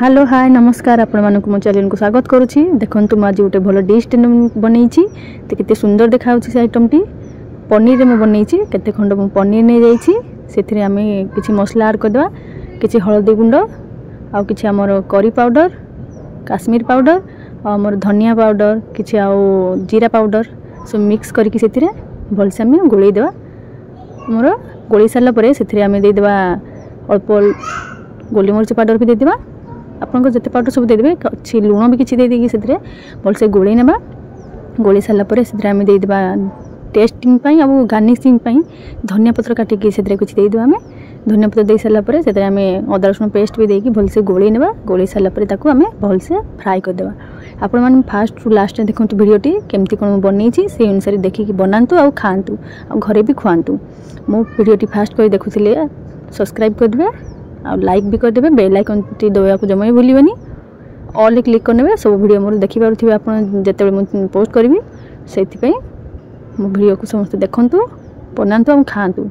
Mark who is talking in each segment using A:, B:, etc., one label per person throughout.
A: Hello hi नमस्कार आपण मानक मो चैनल को स्वागत करुछि। देखंतु म आज गोटे भलो डिश बनैछि ते केते सुंदर देखाउछि। से आइटम टी पनीर रे म बनैछि। केते खंड म पनीर नै जाइछि। सेथिरे आमे किछि मसला ऐड करदवा, किछि हळदी गुंड आ किछि हमर करी पाउडर, काश्मीर पाउडर आ हमर धनिया पाउडर, किछि आ जीरा पाउडर सब मिक्स करके सेथिरे भलसे आमे गोळै देवा। हमर गोळै साला परे सेथिरे आमे दे देवा अल्प गोली मरिच पाउडर भी दे देवा। आपन को जते पाउडर सब दे देबे, छि लूण भी किछि दे देगी सेथिरे भलसे गोळै नेबा। गोळै साला परे सेथिरे आमे दे देबा टेस्टिंग पई आ गार्निशिंग पई धनिया पत्र काटि के सेथिरे किछि दे देबा। आमे धनिया पत्र दे साला परे सेथिरे आमे अदा रसुण पेस्ट भी देकी भलसे गोळै नेबा। गोळै साला परे ताको आमे भलसे फ्राई कर देबा। आपण माने फास्ट टू लास्ट देखंतु वीडियोटी केमती कोन बनैछि से अनुसार देखि कि बनांतु आ खांतु आ घरे भी खुआंतु। मो वीडियोटी फास्ट कर देखुथिले सब्सक्राइब कर देबे आ लाइक भी कर देबे। बेल आइकन टी दबाया को जमा भूलिबनी। ऑल क्लिक करनेबे सब वीडियो मोर देखि पारुथिबे आपण जेतेबे मु पोस्ट करबी। सेति पई मो वीडियो को समस्त देखंतु, बनांतु आ खांतु।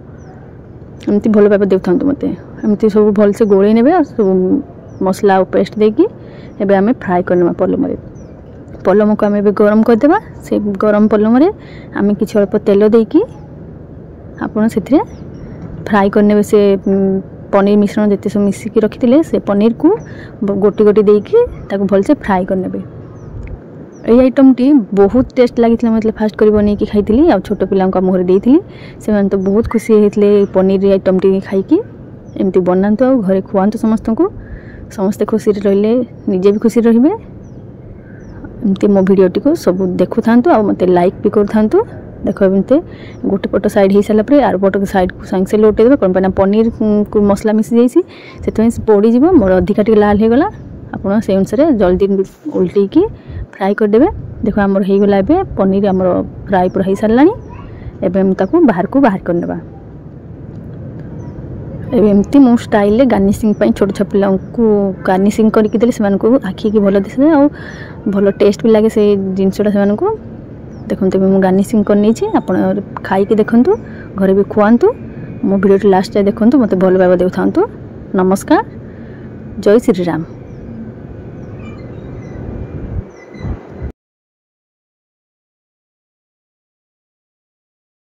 A: एमती भलो भाबे देखथंतु मते। एमती सब भल से गोळै नेबे आ सब मसला और पेस्ट देकी एबे हमें फ्राई करनेबा। पलम को आमे गरम कर देबा। से गरम पलम रे आमे किछ अल्प तेल देकी आपण सेथिरे फ्राई करनेबे। से पनीर मिश्रण जते सब मिसी की रखिथिले से पनीर को गोटी गोटी देकी ताको भल से फ्राई करनेबे। ए आइटम टी बहुत टेस्ट लागिथिले। मतलब फास्ट करी बनै की खाइथिली आ छोटो पिलां को मोहरे देइथिली। से मन तो बहुत खुशी हेथिले पनीर आइटम टी खाइ की। एमती बनांतु आ घरे खुआंतु समस्त को। समस्त खुशी रहले निजे भी खुशी रहिबे। एमती मो वीडियो टी को सब देखु थांतु आ मते लाइक भी कर थांतु। देखो एमते गोटे पट साइड ही साला परे आर पट साइड को संग से लोटे देबे। कोन पना पनीर को मसला मिसी जाइसी सेतमे से पोड़ी जीवो। मोर अधिका टी लाल हे गला। आपण से अनुसार जल्दी उल्टी की फ्राई कर देबे। देखो हमर हे गला। एबे पनीर हमर फ्राई पर हे सालानी। एबे हम ताको बाहर कर नेबा। एबे एमती मो स्टाइल ले गार्निशिंग पई छोट छोट पिला को गार्निशिंग करके देले सेमान को आखी की भलो दिसे आ भलो टेस्ट भी लागे। से जिंसटा सेमान को देखंतु मु गार्निशिंग कर नै छी। आपण खाइ के देखंतु, घरे भी खुआंतु। मो वीडियो लास्ट जाय देखंतु, मते भलो भाबे देखथांतु। नमस्कार, जय श्री राम।